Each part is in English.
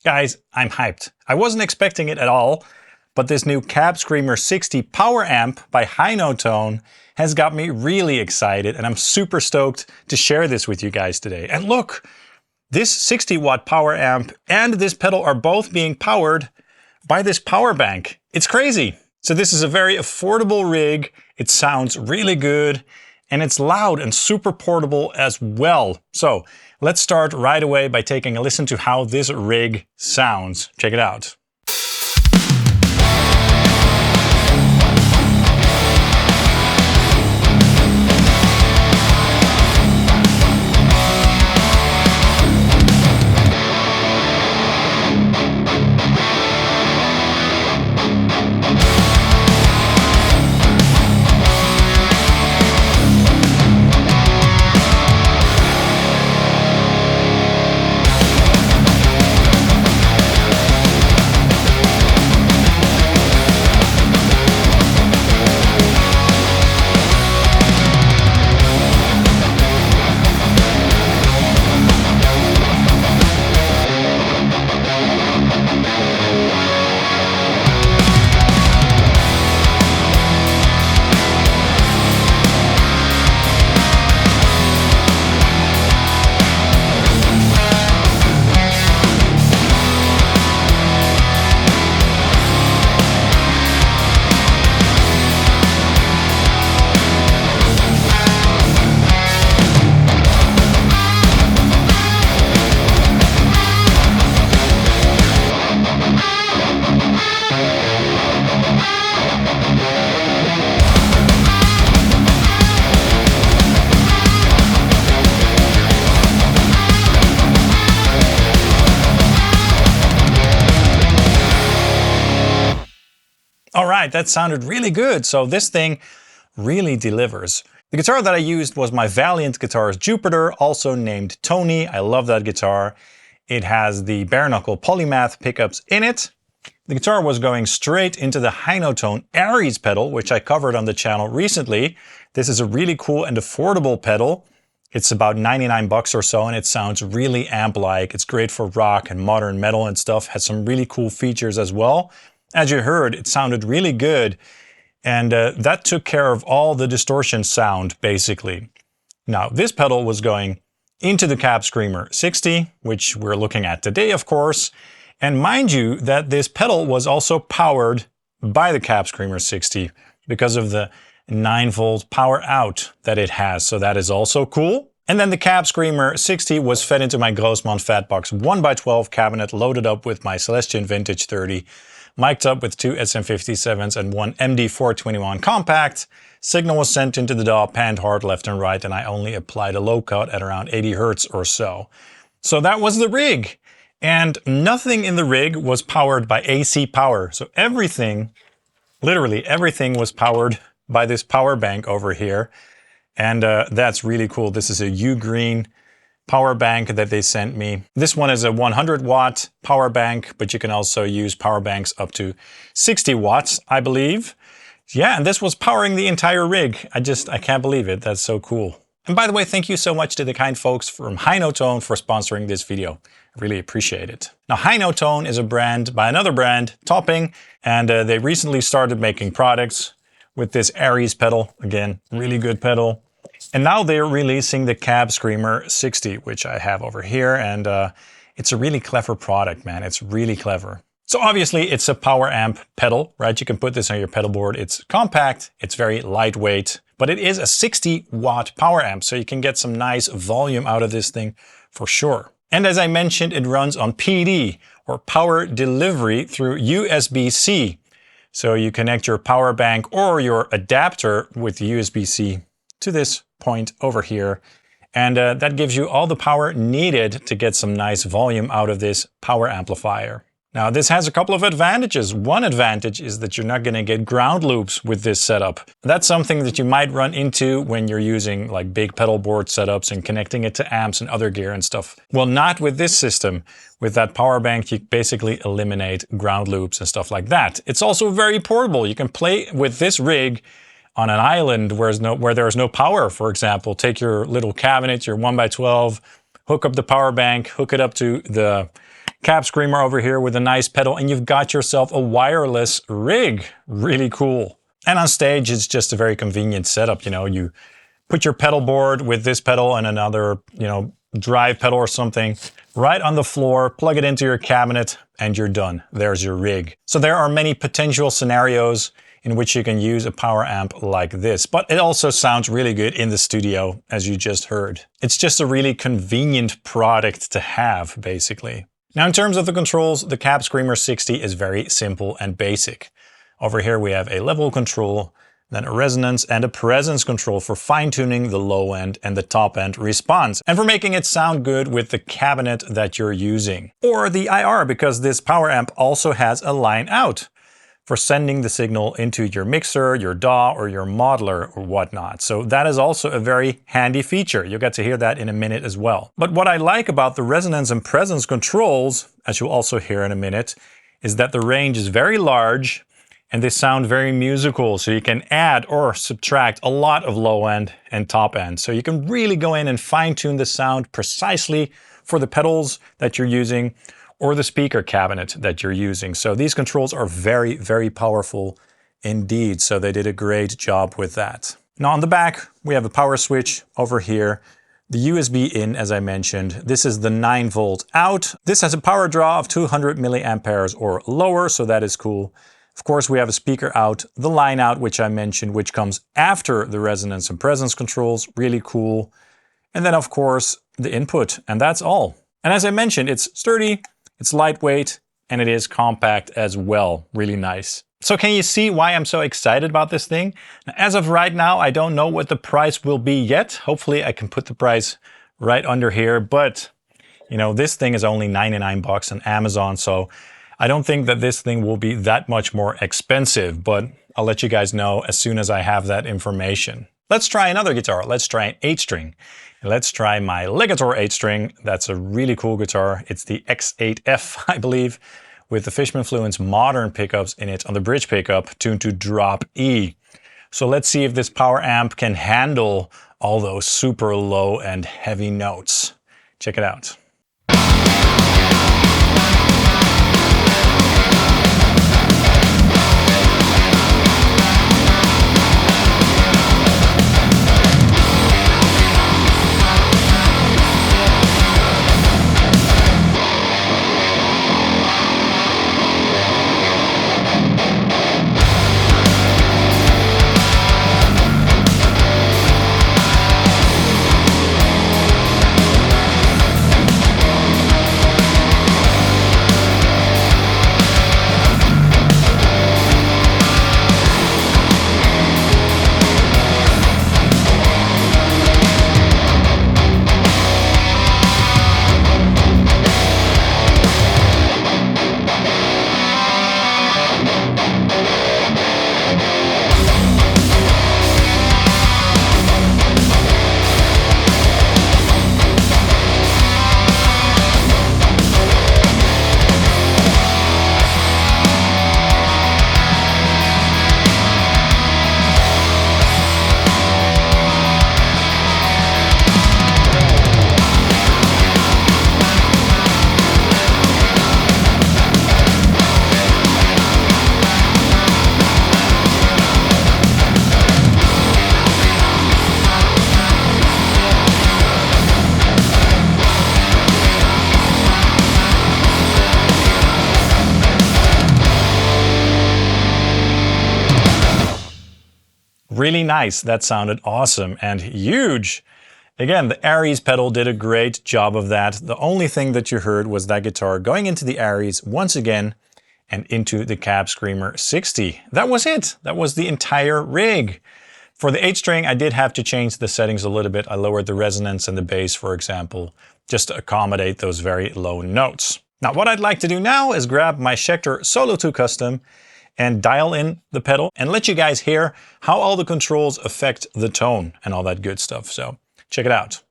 Guys, I'm hyped. I wasn't expecting it at all, but this new Cab Screamer 60 power amp by Hynotone has got me really excited, and I'm super stoked to share this with you guys today. And look, this 60 watt power amp and this pedal are both being powered by this power bank. It's crazy. So this is a very affordable rig. It sounds really good and it's loud and super portable as well. So let's start right away by taking a listen to how this rig sounds. Check it out. All right, that sounded really good. So this thing really delivers. The guitar that I used was my Valiant guitarist Jupiter, also named Tony. I love that guitar. It has the bare knuckle polymath pickups in it. The guitar was going straight into the Hynotone Ares pedal, which I covered on the channel recently. This is a really cool and affordable pedal. It's about 99 bucks or so, and it sounds really amp-like. It's great for rock and modern metal and stuff. Has some really cool features as well. As you heard, it sounded really good, and that took care of all the distortion sound, basically. Now, this pedal was going into the Cab Screamer 60, which we're looking at today, of course. And mind you that this pedal was also powered by the Cab Screamer 60 because of the 9-volt power out that it has, so that is also cool. And then the Cab Screamer 60 was fed into my Grossmann Fatbox 1x12 cabinet, loaded up with my Celestion Vintage 30, mic'd up with 2 SM57s and 1 MD421 Kompakt. Signal was sent into the DAW, panned hard left and right, and I only applied a low cut at around 80 Hertz or so. So that was the rig. And nothing in the rig was powered by AC power. So everything, literally everything, was powered by this power bank over here. And that's really cool. This is a U-Green power bank that they sent me. This one is a 100 watt power bank, but you can also use power banks up to 60 watts, I believe. Yeah, and this was powering the entire rig. I can't believe it. That's so cool. And by the way, thank you so much to the kind folks from Hynotone for sponsoring this video. I really appreciate it. Now, Hynotone is a brand by another brand, Topping, and they recently started making products with this Ares pedal. Again, really good pedal. And now they're releasing the Cab Screamer 60, which I have over here, and it's a really clever product, man. It's really clever. So obviously it's a power amp pedal, right? You can put this on your pedal board. It's compact, it's very lightweight, but it is a 60 watt power amp, so you can get some nice volume out of this thing for sure. And as I mentioned, it runs on PD, or power delivery, through USB-C. So you connect your power bank or your adapter with USB-C to this point over here. And that gives you all the power needed to get some nice volume out of this power amplifier. Now, this has a couple of advantages. One advantage is that you're not going to get ground loops with this setup. That's something that you might run into when you're using like big pedal board setups and connecting it to amps and other gear and stuff. Well, not with this system. With that power bank, you basically eliminate ground loops and stuff like that. It's also very portable. You can play with this rig on an island where there's no power, for example. Take your little cabinet, your 1x12, hook up the power bank, hook it up to the Cab Screamer over here with a nice pedal, and you've got yourself a wireless rig. Really cool. And on stage, it's just a very convenient setup. You know, you put your pedal board with this pedal and another, you know, drive pedal or something right on the floor, plug it into your cabinet, and you're done. There's your rig. So there are many potential scenarios in which you can use a power amp like this, but it also sounds really good in the studio, as you just heard. It's just a really convenient product to have, basically. Now, in terms of the controls, the Cab Screamer 60 is very simple and basic. Over here we have a level control, then a resonance and a presence control for fine-tuning the low end and the top end response, and for making it sound good with the cabinet that you're using. Or the IR, because this power amp also has a line out for sending the signal into your mixer, your DAW, or your modeler, or whatnot. So that is also a very handy feature. You'll get to hear that in a minute as well. But what I like about the resonance and presence controls, as you'll also hear in a minute, is that the range is very large and they sound very musical. So you can add or subtract a lot of low end and top end. So you can really go in and fine tune the sound precisely for the pedals that you're using or the speaker cabinet that you're using. So these controls are very, very powerful indeed. So they did a great job with that. Now on the back, we have a power switch over here. The USB in, as I mentioned, this is the 9-volt out. This has a power draw of 200 milliamperes or lower, so that is cool. Of course, we have a speaker out, the line out, which I mentioned, which comes after the resonance and presence controls, really cool. And then of course, the input, and that's all. And as I mentioned, it's sturdy, it's lightweight, and it is compact as well. Really nice. So can you see why I'm so excited about this thing? Now, as of right now, I don't know what the price will be yet. Hopefully I can put the price right under here, but you know, this thing is only 99 bucks on Amazon, so I don't think that this thing will be that much more expensive, but I'll let you guys know as soon as I have that information. Let's try another guitar. Let's try an 8-string. Let's try my Legator 8-string. That's a really cool guitar. It's the X8F, I believe, with the Fishman Fluence modern pickups in it on the bridge pickup, tuned to drop E. So let's see if this power amp can handle all those super low and heavy notes. Check it out. Really nice. That sounded awesome and huge. Again, the Ares pedal did a great job of that. The only thing that you heard was that guitar going into the Ares once again and into the Cab Screamer 60. That was it. That was the entire rig. For the 8-string, I did have to change the settings a little bit. I lowered the resonance and the bass, for example, just to accommodate those very low notes. Now, what I'd like to do now is grab my Schecter Solo 2 Custom and dial in the pedal and let you guys hear how all the controls affect the tone and all that good stuff. So check it out.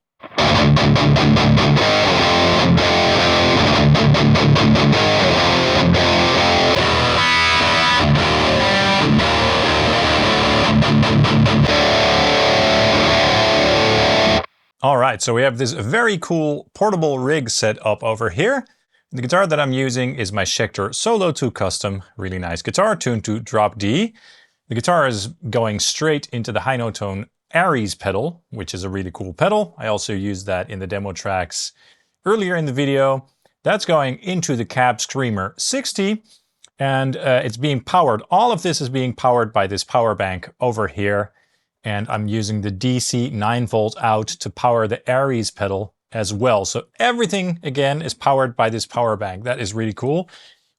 All right, so we have this very cool portable rig set up over here. The guitar that I'm using is my Schecter Solo 2 Custom, really nice guitar, tuned to drop D. The guitar is going straight into the Hynotone Ares pedal, which is a really cool pedal. I also used that in the demo tracks earlier in the video. That's going into the Cab Screamer 60, and it's being powered. All of this is being powered by this power bank over here, and I'm using the DC 9-volt out to power the Ares pedal as well. So everything, again, is powered by this power bank. That is really cool.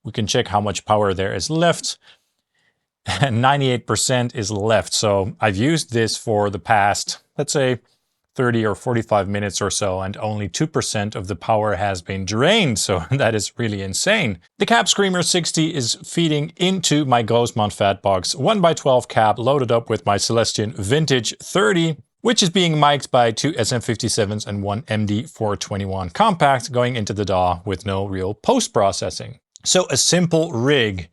We can check how much power there is left. And 98% is left. So I've used this for the past, let's say, 30 or 45 minutes or so, and only 2% of the power has been drained. So that is really insane. The Cab Screamer 60 is feeding into my Grossmann Fatbox 1x12 cab loaded up with my Celestion Vintage 30, which is being mic'd by 2 SM57s and 1 MD421 Kompakt going into the DAW with no real post-processing. So a simple rig.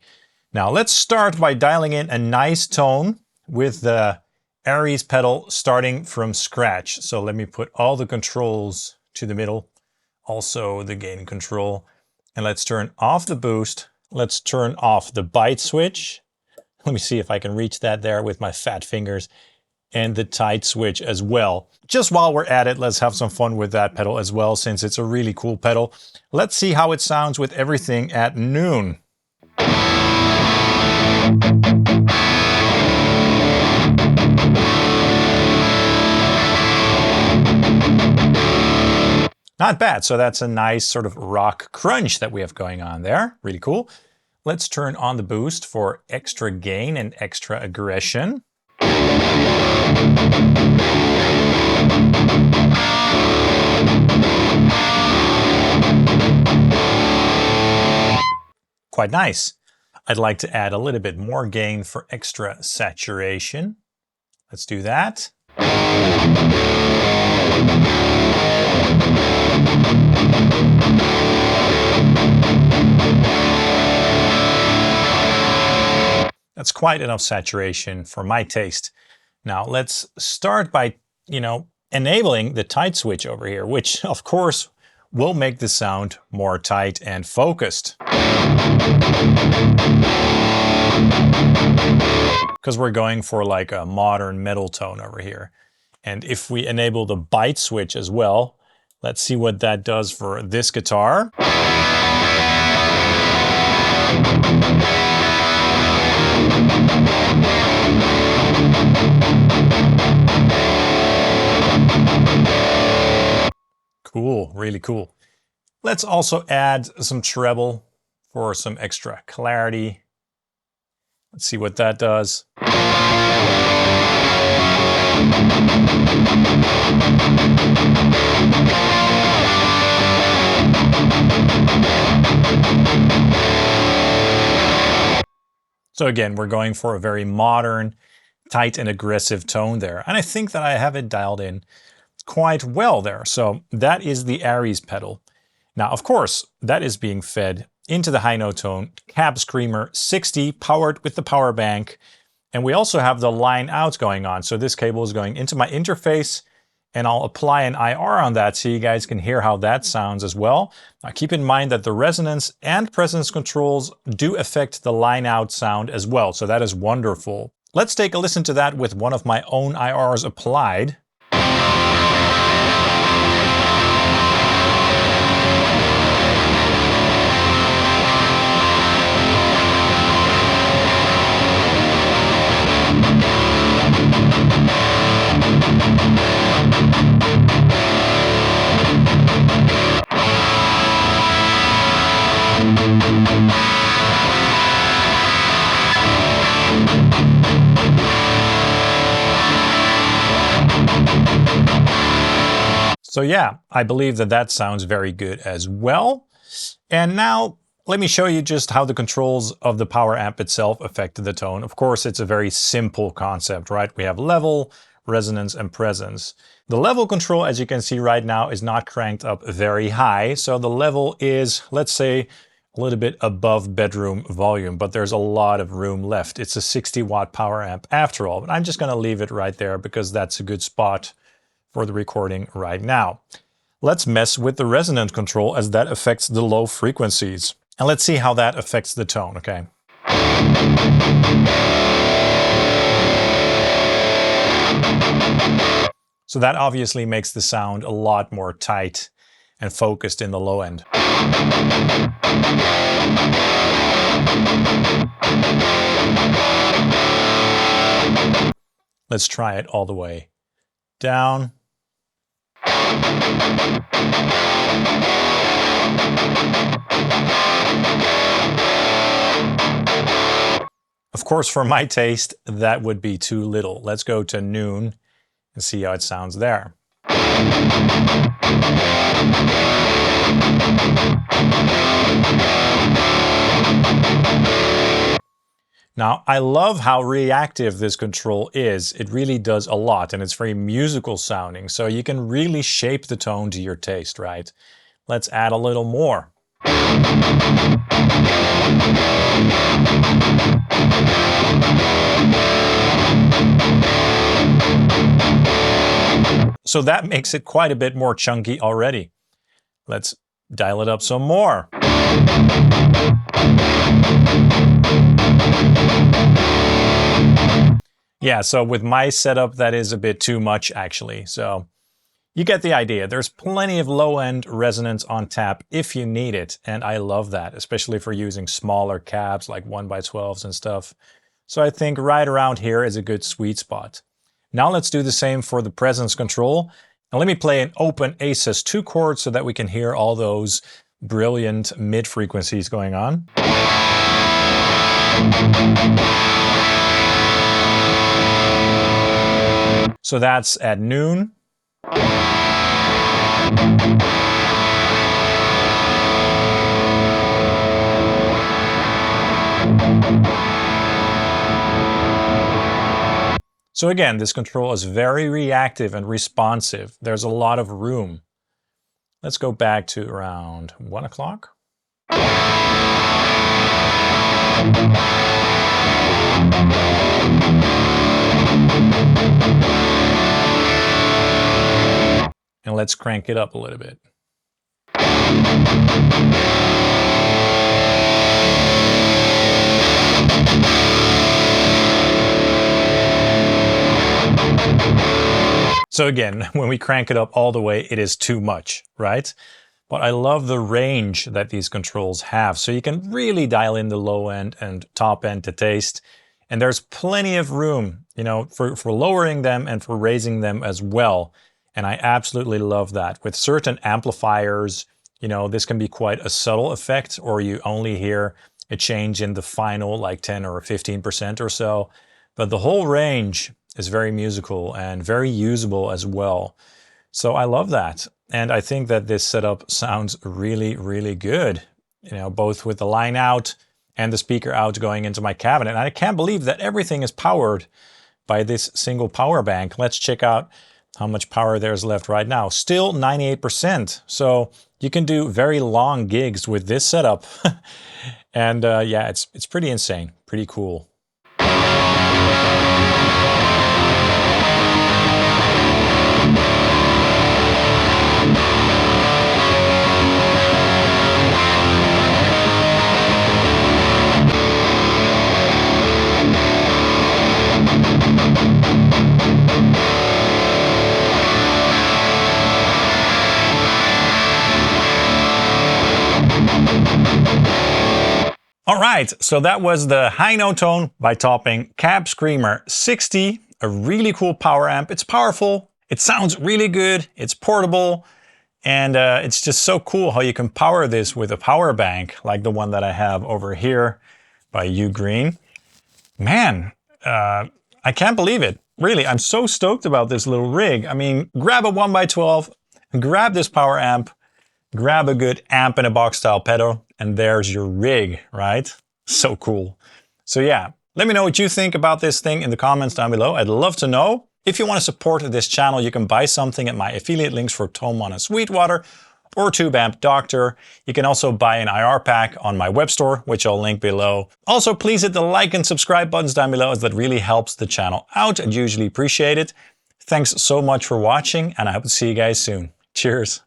Now let's start by dialing in a nice tone with the Ares pedal starting from scratch. So let me put all the controls to the middle, also the gain control. And let's turn off the boost. Let's turn off the bite switch. Let me see if I can reach that there with my fat fingers. And the tight switch as well. Just while we're at it, let's have some fun with that pedal as well, since it's a really cool pedal. Let's see how it sounds with everything at noon. Not bad. So that's a nice sort of rock crunch that we have going on there. Really cool. Let's turn on the boost for extra gain and extra aggression. Quite nice. I'd like to add a little bit more gain for extra saturation. Let's do that. That's quite enough saturation for my taste. Now let's start by, enabling the tight switch over here, which of course will make the sound more tight and focused. Because we're going for like a modern metal tone over here. And if we enable the bite switch as well, let's see what that does for this guitar. Cool, really cool. Let's also add some treble for some extra clarity. Let's see what that does. So again, we're going for a very modern, tight and aggressive tone there. And I think that I have it dialed in quite well there. So that is the Ares pedal. Now, of course, that is being fed into the Hynotone Cab Screamer 60, powered with the power bank. And we also have the line out going on. So this cable is going into my interface, and I'll apply an IR on that so you guys can hear how that sounds as well. Now keep in mind that the resonance and presence controls do affect the line out sound as well. So that is wonderful. Let's take a listen to that with one of my own IRs applied. So yeah, I believe that that sounds very good as well. And now let me show you just how the controls of the power amp itself affect the tone. Of course, it's a very simple concept, right? We have level, resonance, and presence. The level control, as you can see right now, is not cranked up very high. So the level is, let's say, a little bit above bedroom volume, but there's a lot of room left. It's a 60-watt power amp after all, but I'm just going to leave it right there because that's a good spot for the recording right now. Let's mess with the resonance control as that affects the low frequencies. And let's see how that affects the tone, okay? So that obviously makes the sound a lot more tight and focused in the low end. Let's try it all the way down. Of course, for my taste, that would be too little. Let's go to noon and see how it sounds there. Now, I love how reactive this control is. It really does a lot, and it's very musical sounding, so you can really shape the tone to your taste, right? Let's add a little more. So that makes it quite a bit more chunky already. Let's dial it up some more. Yeah, so with my setup, that is a bit too much actually. So you get the idea. There's plenty of low-end resonance on tap if you need it. And I love that, especially for using smaller cabs like 1x12s and stuff. So I think right around here is a good sweet spot. Now let's do the same for the presence control. And let me play an open Aces2 chord so that we can hear all those brilliant mid frequencies going on. So that's at noon. So again, this control is very reactive and responsive. There's a lot of room. Let's go back to around 1 o'clock. And let's crank it up a little bit. So again, when we crank it up all the way, it is too much, right? But I love the range that these controls have. So you can really dial in the low end and top end to taste. And there's plenty of room, you know, for lowering them and for raising them as well. And I absolutely love that. With certain amplifiers, you know, this can be quite a subtle effect, or you only hear a change in the final like 10 or 15% or so. But the whole range is very musical and very usable as well. So I love that. And I think that this setup sounds really, really good, you know, both with the line out and the speaker out going into my cabinet. And I can't believe that everything is powered by this single power bank. Let's check out how much power there's left right now. Still 98%. So you can do very long gigs with this setup. And yeah, it's pretty insane, pretty cool. All right, so that was the Hynotone by Topping Cab Screamer 60, a really cool power amp. It's powerful, it sounds really good, it's portable, and it's just so cool how you can power this with a power bank like the one that I have over here by Ugreen. Man, I can't believe it. Really, I'm so stoked about this little rig. I mean, grab a 1x12, grab this power amp, grab a good amp in a box style pedal, and there's your rig, right? So cool. So yeah, let me know what you think about this thing in the comments down below. I'd love to know. If you want to support this channel, you can buy something at my affiliate links for Tone and Sweetwater or Tube Amp Doctor. You can also buy an IR pack on my web store, which I'll link below. Also, please hit the like and subscribe buttons down below, as that really helps the channel out. I'd usually appreciate it. Thanks so much for watching, and I hope to see you guys soon. Cheers.